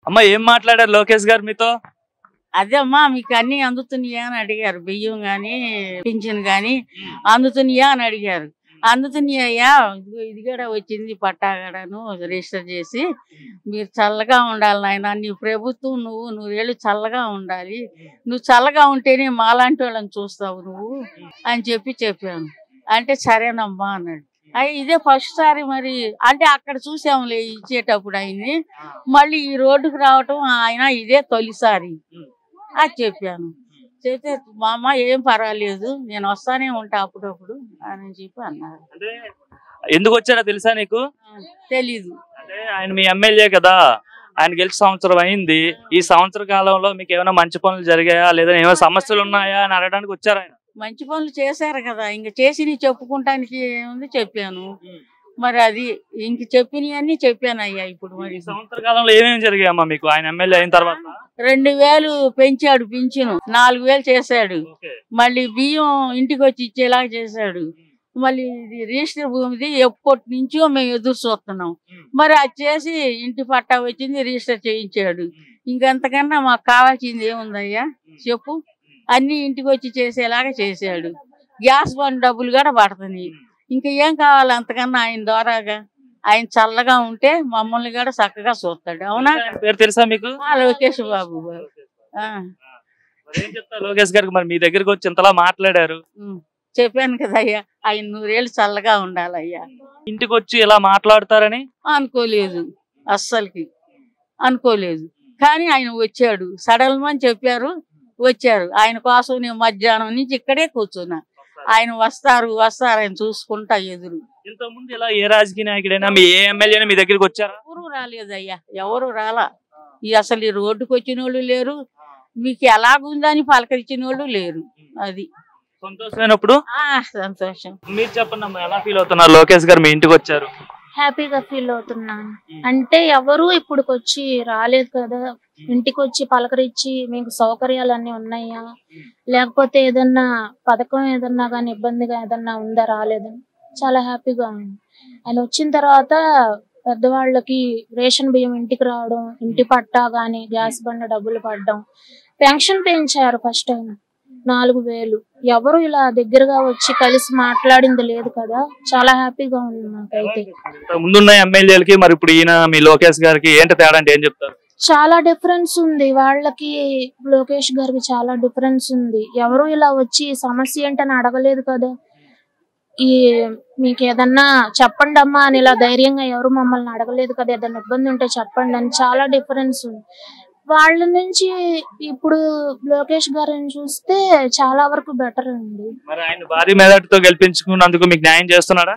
అమ్మ ఏం మాట్లాడారు లోకేష్ గారు మీతో? అదే అమ్మా మీకు అన్ని అందుతున్నాయా అని అడిగారు. బియ్యం గాని పింఛన్ గాని అందుతున్నాయా అని అడిగారు. అందుతున్నాయ్యా, ఇది కూడా వచ్చింది పట్టా కూడాను రిజిస్టర్ చేసి, మీరు చల్లగా ఉండాలి నాయన, నీ ప్రభుత్వం నువ్వు 100 ఏళ్ళు చల్లగా ఉండాలి, నువ్వు చల్లగా ఉంటేనే మాలాంటి వాళ్ళని చూస్తావు నువ్వు అని చెప్పాను. అంటే సరేనమ్మా అన్నాడు. ఇదే ఫస్ట్ సారి మరి, అంటే అక్కడ చూసాములే ఇచ్చేటప్పుడు ఆయన్ని, మళ్ళీ ఈ రోడ్డుకు రావటం ఆయన ఇదే తొలిసారి అది చెప్పాను. చెప్తే మా అమ్మ ఏం పర్వాలేదు, నేను వస్తానే ఉంటా అప్పుడప్పుడు అని చెప్పి అన్నారు. ఎందుకు వచ్చాడో తెలుసా నీకు? తెలీదు. అంటే ఆయన మీ ఎమ్మెల్యే కదా, ఆయన గెలిచి సంవత్సరం అయింది. ఈ సంవత్సర కాలంలో మీకు ఏమైనా మంచి పనులు జరిగాయా లేదా ఏమైనా సమస్యలు ఉన్నాయా అని అడగడానికి వచ్చారు ఆయన. మంచి పనులు చేశారు కదా, ఇంక చేసి చెప్పుకుంటానికి ఏముంది చెప్పాను. మరి అది ఇంక చెప్పినవన్నీ చెప్పాను అయ్యా. ఇప్పుడు మరి సంవత్సర కాలంలో ఏమేమి జరిగాయమ్మా మీకు ఆయన ఎమ్మెల్యే అయిన తర్వాత? 2000 పెంచాడు పింఛను, 4000 చేశాడు. మళ్ళీ బియ్యం ఇంటికి వచ్చి ఇచ్చేలాగా చేశాడు. మళ్ళీ ఇది రిజిస్టర్ భూమిది ఎప్పటి నుంచో మేము ఎదురు చూస్తున్నాం. మరి అది చేసి ఇంటి పట్టా వచ్చింది, రిజిస్టర్ చేయించాడు. ఇంకంతకన్నా మాకు కావాల్సింది ఏముందయ్యా చెప్పు? అన్ని ఇంటికి వచ్చి చేసేలాగా చేశాడు. గ్యాస్ బండ్ డబ్బులు కూడా పడుతున్నాయి. ఇంకా ఏం కావాలి అంతకన్నా? ఆయన ద్వారాగా ఆయన చల్లగా ఉంటే మమ్మల్ని కూడా చక్కగా చూస్తాడు. అవునా? పేరు తెలుసా మీకు? లోకేష్ బాబు. లోకేష్ గారికి మరి మీ దగ్గరకు వచ్చి ఇంతలా మాట్లాడారు. చెప్పాను కదా అయ్యా, ఆయన 100 ఏళ్ళు చల్లగా ఉండాలయ్యా. ఇంటికి వచ్చి ఇలా మాట్లాడతారని అనుకోలేదు, అస్సలకి అనుకోలేదు. కానీ ఆయన వచ్చాడు, సడల్మని చెప్పారు, వచ్చారు. ఆయన కోసం నేను మధ్యాహ్నం నుంచి ఇక్కడే కూర్చున్నా. ఆయన వస్తారు ఆయన చూసుకుంటా ఎదురు. ఇంతకుముందు ఇలా ఏ రాజకీయ నాయకుడైనా మీ ఏ ఎమ్మెల్యేనా మీ దగ్గరికి వచ్చారా? ఎవరు రాలేదయ్యా, ఎవరు రాలా. అసలు ఈ రోడ్డుకు వచ్చిన వాళ్ళు లేరు, మీకు ఎలాగుందని పలకరించిన వాళ్ళు లేరు. అది సంతోషమైనప్పుడు సంతోషం. మీరు చెప్పండి అమ్మా, ఎలా ఫీల్ అవుతున్నారు లోకేష్ గారు మీ ఇంటికి వచ్చారు? హ్యాపీగా ఫీల్ అవుతున్నాను. అంటే ఎవరు ఇప్పుడుకొచ్చి రాలేదు కదా, ఇంటికి వచ్చి పలకరించి మీకు సౌకర్యాలన్నీ ఉన్నాయా, లేకపోతే ఏదన్నా పథకం ఏదన్నా కానీ ఇబ్బందిగా ఏదన్నా ఉందా, రాలేదని చాలా హ్యాపీగా ఉంది. ఆయన వచ్చిన తర్వాత పెద్దవాళ్ళకి రేషన్ బియ్యం ఇంటికి రావడం, ఇంటి పట్టా గాని, గ్యాస్ బండ డబ్బులు పడడం, పెన్షన్ పెంచారు ఫస్ట్ టైం 4000. ఎవరు ఇలా దగ్గరగా వచ్చి కలిసి మాట్లాడింది లేదు కదా, చాలా హ్యాపీగా ఉంది నాకైతే. ముందున్న ఎమ్మెల్యేలకి మరి ఇప్పుడు ఈయన మీ లోకేష్ గారికి ఏంటి తేడా అంటే ఏం చెప్తారు? చాలా డిఫరెన్స్ ఉంది వాళ్ళకి, లోకేష్ గారికి చాలా డిఫరెన్స్ ఉంది. ఎవరు ఇలా వచ్చి సమస్య ఏంటని అడగలేదు కదా, మీకు ఏదన్నా చెప్పండి అమ్మా అని ఇలా ధైర్యంగా ఎవరు మమ్మల్ని అడగలేదు కదా, ఏదన్నా ఇబ్బంది ఉంటే చెప్పండి అని. చాలా డిఫరెన్స్ ఉంది వాళ్ళ నుంచి. ఇప్పుడు లోకేష్ గారిని చూస్తే చాలా వరకు బెటర్ అండి. మరి ఆయన భారీ మెజార్టీతో గెలిపించుకున్నందుకు మీకు న్యాయం చేస్తున్నారా?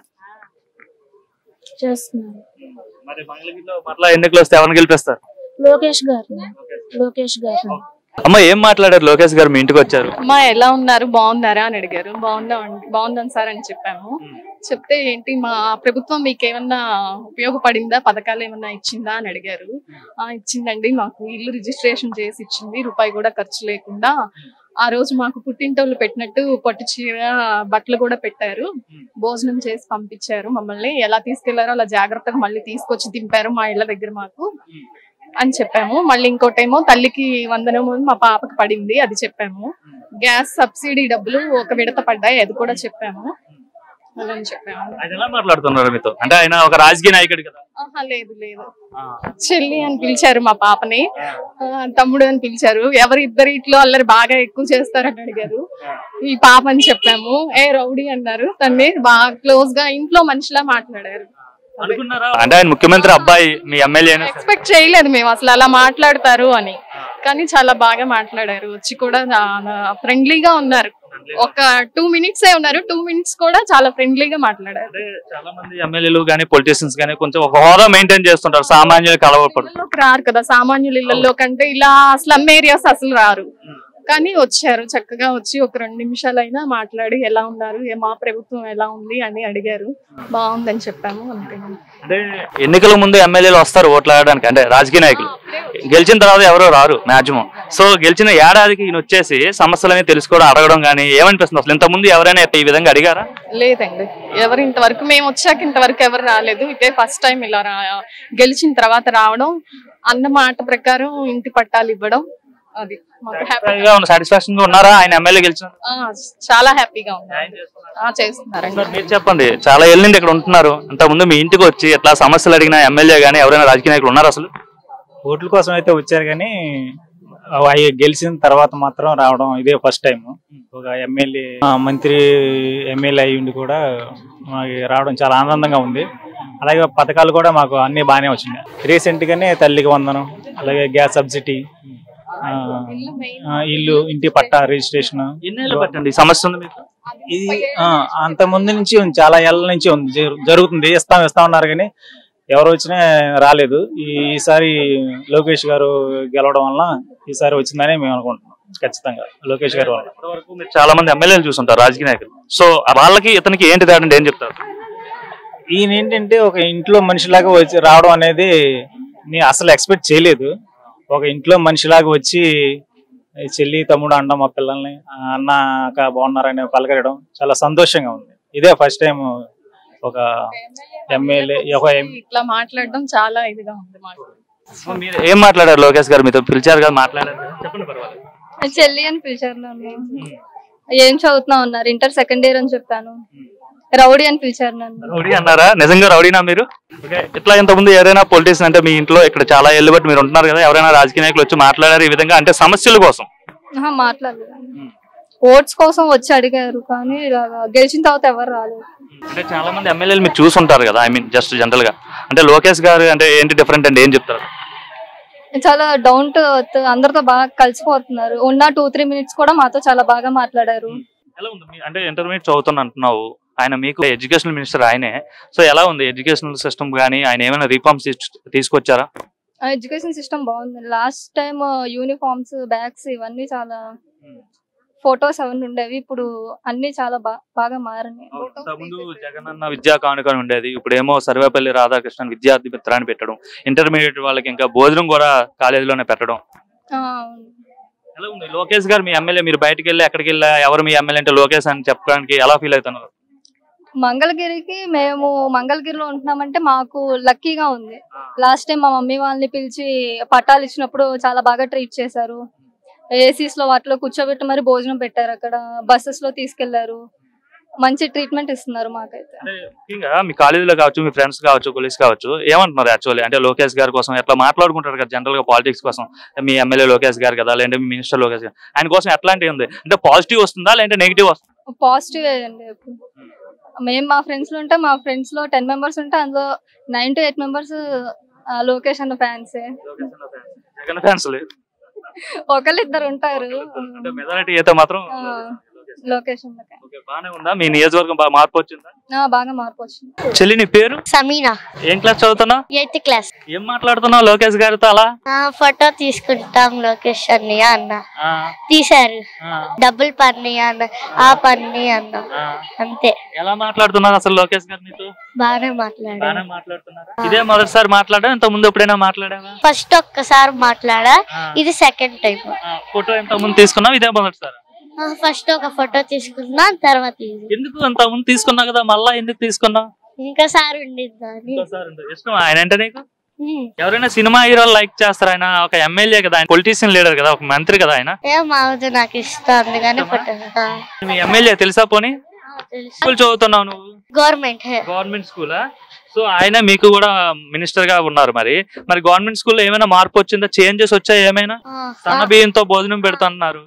చేస్తున్నారు. మరి మంగళగిరిలో మరలా ఎన్నికలు వస్తే ఎవరిని గెలిపిస్తారు? లోకేష్ గారిని. లోకేష్ గారిని. అమ్మ ఏం మాట్లాడారు లోకేష్ గారు మీ ఇంటికి వచ్చారు? అమ్మా ఎలా ఉన్నారు, బాగున్నారా అని అడిగారు. బాగుందని సార్ అని చెప్పాము. చెప్తే ఏంటి మా ప్రభుత్వం మీకు ఏమన్నా ఉపయోగపడిందా, పథకాలు ఏమన్నా ఇచ్చిందా అని అడిగారు. ఇచ్చిందండి, మాకు ఇల్లు రిజిస్ట్రేషన్ చేసి ఇచ్చింది, రూపాయి కూడా ఖర్చు లేకుండా. ఆ రోజు మాకు పుట్టింటోళ్ళు పెట్టినట్టు పట్టు చీర బట్టలు కూడా పెట్టారు, భోజనం చేసి పంపించారు. మమ్మల్ని ఎలా తీసుకెళ్లారో అలా జాగ్రత్తగా మళ్ళీ తీసుకొచ్చి దింపారు మా ఇళ్ల దగ్గర మాకు అని చెప్పాము. మళ్ళీ ఇంకోటేమో తల్లికి వందనము మా పాపకి పడింది, అది చెప్పాము. గ్యాస్ సబ్సిడీ డబ్బులు ఒక విడత పడ్డాయి, అది కూడా చెప్పాము. అలా చెప్పాము. ఆయన ఎలా మాట్లాడుతున్నారు మీతో? అంటే ఆయన ఒక రాజకీయ నాయకుడు కదా? లేదు లేదు, చెల్లి అని పిలిచారు మా పాపని, తమ్ముడు అని పిలిచారు. ఎవరిద్దరు ఇట్లో అల్లరి బాగా ఎక్కువ చేస్తారని అడిగారు. ఈ పాప అని చెప్పాము. రౌడీ అన్నారు. తన్ని బాగా క్లోజ్ గా ఇంట్లో మనిషిలా మాట్లాడారు. అంటే ఆయన ముఖ్యమంత్రి అబ్బాయి, మీ ఎమ్మెల్యే. ఎక్స్పెక్ట్ చేయలేదు మేము అసలు అలా మాట్లాడతారు అని, కానీ చాలా బాగా మాట్లాడారు. వచ్చి కూడా ఫ్రెండ్లీగా ఉన్నారు. ఒక 2 minutes ఉన్నారు, 2 minutes కూడా చాలా ఫ్రెండ్లీగా మాట్లాడారు. చాలా మంది ఎమ్మెల్యేలు గానీ పొలిటీషియన్స్ గానీ కొంచెం ఒక హోదా మెయింటైన్ చేస్తుంటారు, సామాన్యులు కలవపడు రారు కదా. సామాన్యుల ఇళ్లలో కంటే ఇలా స్లమ్ ఏరియాస్ అసలు రారు, కానీ వచ్చారు. చక్కగా వచ్చి ఒక 2 నిమిషాలైనా మాట్లాడి ఎలా ఉన్నారు, మా ప్రభుత్వం ఎలా ఉంది అని అడిగారు. బాగుందని చెప్పాము. అంటే ఎన్నికల ముందు ఎమ్మెల్యేలు వస్తారు ఓట్లు ఆడడానికి, అంటే రాజకీయ నాయకులు. గెలిచిన తర్వాత ఎవరో రారు మాక్సిమం. సో గెలిచిన ఏడాదికి ఈయన వచ్చేసి సమస్యలని తెలుసుకోవడం, అడగడం కానీ ఏమనిపిస్తుంది అసలు? ఇంతకుముందు ఎవరైనా ఈ విధంగా అడిగారా? లేదండి, ఎవరు ఇంతవరకు మేము వచ్చాక ఇంతవరకు ఎవరు రాలేదు. ఇదే ఫస్ట్ టైం ఇలా గెలిచిన తర్వాత రావడం. అన్న మాట ప్రకారం ఇంటి పట్టాలు ఇవ్వడం అది మాకు సాటిస్ఫాక్షన్ గా ఉన్నారా ఆయన ఎమ్మెల్యే గెలిచిన? చాలా హ్యాపీగా ఉంది. చేస్తున్నారు. మీరు చెప్పండి, చాలా ఏళ్ళ నుండి ఇక్కడ ఉంటున్నారు. అంత ముందు మీ ఇంటికి వచ్చి ఎట్లా సమస్యలు అడిగిన ఎమ్మెల్యే గానీ ఎవరైనా రాజకీయ నాయకులు ఉన్నారు అసలు? ఓట్ల కోసం అయితే వచ్చారు కానీ అవి గెలిచిన తర్వాత మాత్రం రావడం ఇదే ఫస్ట్ టైం. ఒక ఎమ్మెల్యే మంత్రి ఎమ్మెల్యే అయ్యిండి కూడా మాకు రావడం చాలా ఆనందంగా ఉంది. అలాగే పథకాలు కూడా మాకు అన్ని బాగానే వచ్చినాయి. రీసెంట్ గానే తల్లికి వందనం, అలాగే గ్యాస్ సబ్సిడీ, ఇల్లు ఇంటి పట్టా రిజిస్ట్రేషన్. పట్టండి సమస్య ఉంది మీకు? ఇది అంత ముందు నుంచి చాలా ఏళ్ళ నుంచి ఉంది, జరుగుతుంది. ఇస్తా ఉన్నారు కానీ ఎవరు వచ్చినా రాలేదు. ఈసారి లోకేష్ గారు గెలవడం వల్ల ఈసారి వచ్చిందని మేము అనుకుంటున్నాం. ఖచ్చితంగా లోకేష్ గారు వల్ల. ఇప్పటివరకు మీరు చాలా మంది ఎమ్మెల్యేలు చూసుంటారు రాజకీయ నాయకులు. సో వాళ్ళకి ఇతనికి ఏంటి తేడా అంటే ఏం చెప్తారు? ఈయన ఏంటంటే ఒక ఇంట్లో మనిషిలాగా వచ్చి రావడం అనేది నేను అసలు ఎక్స్పెక్ట్ చేయలేదు. ఒక ఇంట్లో మనిషిలాగా వచ్చి చెల్లి తమ్ముడు అండం మా పిల్లల్ని అన్న అక్క బాగున్నారని పలకరడం చాలా సంతోషంగా ఉంది. ఇదే ఫస్ట్ టైం ఒక ఎమ్మెల్యే ఇట్లా మాట్లాడడం చాలా ఇదిగా ఉంది. మీరు ఏం మాట్లాడారు? లోకేష్ గారు మీతో పిలిచారు కదా, మాట్లాడారు, చెప్పండి. పర్వాలేదు. చెల్లి అని పిలిచారు నన్ను. ఏం చదువుతున్నావు అన్నారు. ఇంటర్ సెకండ్ ఇయర్ అని చెప్పాను. రౌడీ అని పిలిచారు నన్ను. రౌడీ అన్నారా? నిజంగా రౌడీనా మీరు? ఇట్లా ఇంతకుముందు ఎవరైనా పొలిటీషియన్ అంటే మీ ఇంట్లో ఇక్కడ చాలా ఏళ్ళు బట్టి మీరు ఉంటున్నారు కదా, ఎవరైనా రాజకీయ నాయకులు వచ్చి మాట్లాడారు ఈ విధంగా అంటే సమస్యల కోసం? మాట్లాడలేదు. ఓట్స్ కోసం వచ్చి అడిగారు కానీ గెలిచిన తర్వాత ఎవరు రాలేదు. అంటే చాలా మంది ఎమ్మెల్యేలు మీరు చూసుంటారు కదా, ఐ మీన్ జస్ట్ జనరల్ గా అంటే లోకేష్ గారు అంటే ఏంటి డిఫరెంట్ అంటే ఏం చెప్తారు? చాలా డౌన్ టు ఎర్త్, అందరితో బాగా కలిసిపోతున్నారు. ఉన్న 2-3 minutes కూడా మాతో చాలా బాగా మాట్లాడారు. ఎలా ఉంది అంటే ఇంటర్మీడియట్ చదువుతున్నా అంటున్నావు, ఆయన మీకు ఎడ్యుకేషనల్ మినిస్టర్ ఆయనే. సో ఎలా ఉంది ఎడ్యుకేషనల్ సిస్టమ్ కానీ ఆయన ఏమైనా రిఫార్మ్స్ తీసుకొచ్చారా? ఎడ్యుకేషన్ సిస్టమ్ బాగుంది. లాస్ట్ టైం యూనిఫామ్స్, బ్యాగ్స్ ఇవన్నీ చాలా ఫొటోస్ అవన్నీ ఉండేవి. ఇప్పుడు అన్ని చాలా బాగా మారినాయి. ముందు జగనన్న విద్యా కానుక ఉండేది, ఇప్పుడేమో సర్వేపల్లి రాధాకృష్ణన్ విద్యార్థి మిత్రాన్ని పెట్టడం, ఇంటర్మీడియట్ వాళ్ళకి ఇంకా భోజనం కూడా కాలేజీలోనే పెట్టడం. ఎలా ఉంది లోకేష్ గారు మీ ఎమ్మెల్యే? మీరు బయటకు వెళ్ళి ఎక్కడికి వెళ్ళా ఎవరు మీ ఎమ్మెల్యే అంటే లోకేష్ అని చెప్పడానికి ఎలా ఫీల్ అవుతున్నారు? మంగళగిరికి మేము మంగళగిరిలో ఉంటున్నామంటే మాకు లక్కీగా ఉంది. లాస్ట్ టైం మా మమ్మీ వాళ్ళని పిలిచి పట్టాలు ఇచ్చినప్పుడు చాలా బాగా ట్రీట్ చేశారు. ఏసీస్ లో వాటిలో కూర్చోబెట్టి మరి భోజనం పెట్టారు. అక్కడ బస్సెస్ లో తీసుకెళ్లారు. మంచి ట్రీట్మెంట్ ఇస్తున్నారు మాకైతే. ముఖ్యంగా మీ కాలేజీలో కావచ్చు, మీ ఫ్రెండ్స్ కావచ్చు, కొలీగ్స్ కావచ్చు ఏమంటున్నారు యాక్చువల్లీ అంటే లోకేష్ గారి కోసం ఎట్లా మాట్లాడుకుంటారు కదా జనరల్ గా పాలిటిక్స్ కోసం, మీ ఎమ్మెల్యే లోకేష్ గారు కదా లేదంటే మీ మినిస్టర్ లోకేష్ గారు, ఆయన కోసం ఎట్లాంటివి ఉంది అంటే పాజిటివ్ వస్తుందా లేదంటే నెగిటివ్ వస్తుందా? పాజిటివ్ అండి. మేము మా ఫ్రెండ్స్ లో ఉంటే మా ఫ్రెండ్స్ లో 10 members ఉంటే అందులో 9 to 8 members లోకేష్ అన్న ఫ్యాన్సే. జగన్ ఫ్యాన్స్ ఒకళ్ళిద్దరు ఉంటారు. మెజారిటీ అయితే మాత్రం లోకేష్ బాగానే ఉందా? మీ నియోజకవర్గం బాగా మార్పు వచ్చిందా? బాగా మార్పు వచ్చింది. చెల్లి నీ పేరు? సమీనా. ఏం క్లాస్ చదువుతున్నావు? 8th class. ఏం మాట్లాడుతున్నావు లోకేష్ గారితో? అలా ఫోటో తీసుకుంటాం లోకేష్ అన్నయ్య అన్న. తీశారు. డబ్బులు పన్నయ్య అన్న, ఆ పన్నయ్య అన్న. అంతే. ఎలా మాట్లాడుతున్నారు అసలు లోకేష్ గారు మీతో? బాగానే మాట్లాడుతున్నారు. ఇదే మొదటిసారి మాట్లాడా? ఇంత ముందు ఎప్పుడైనా మాట్లాడావా? ఫస్ట్ ఒక్కసారి మాట్లాడా, ఇది సెకండ్ టైం. ఫోటో ఎంత ముందు తీసుకున్నావు? ఇదే మొదటిసారి? ఫస్ట్ ఒక ఫోటో తీసుకున్నా, తర్వాత ఎందుకు అంత ముందు తీసుకున్నావు కదా మళ్ళా ఎందుకు తీసుకున్నావు? ఇంకోసారి ఉండిద్దాని. ఇష్టం ఆయన అంటే నీకు? ఎవరైనా సినిమా హీరోలు లైక్ చేస్తారు, ఆయన ఒక ఎమ్మెల్యే కదా, ఆయన పొలిటీషియన్ లీడర్ కదా, ఒక మంత్రి కదా ఆయన. ఏమవుతుంది నాకు ఇష్టం అందుకని ఫోటో. మీ ఎమ్మెల్యే తెలుసా? పోనీ స్కూల్ చదువుతున్నావు నువ్వు? గవర్నమెంట్ స్కూలా? సో ఆయన మీకు కూడా మినిస్టర్ గా ఉన్నారు. మరి గవర్నమెంట్ స్కూల్లో ఏమైనా మార్పు వచ్చిందా? చేంజెస్ వచ్చాయి ఏమైనా? సన్న బియ్యంతో భోజనం పెడుతున్నారు.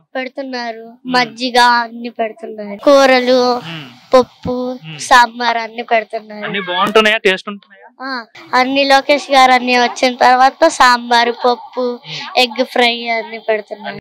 మజ్జిగ అన్ని పెడుతున్నారు, కూరలు, పప్పు, సాంబార్ అన్ని పెడుతున్నారు. అన్ని బాగుంటున్నాయా? టేస్ట్ ఉంటున్నాయా? అన్ని లోకేష్ గారు అన్ని వచ్చిన తర్వాత సాంబార్, పప్పు, ఎగ్ ఫ్రై అన్ని పెడుతున్నారు.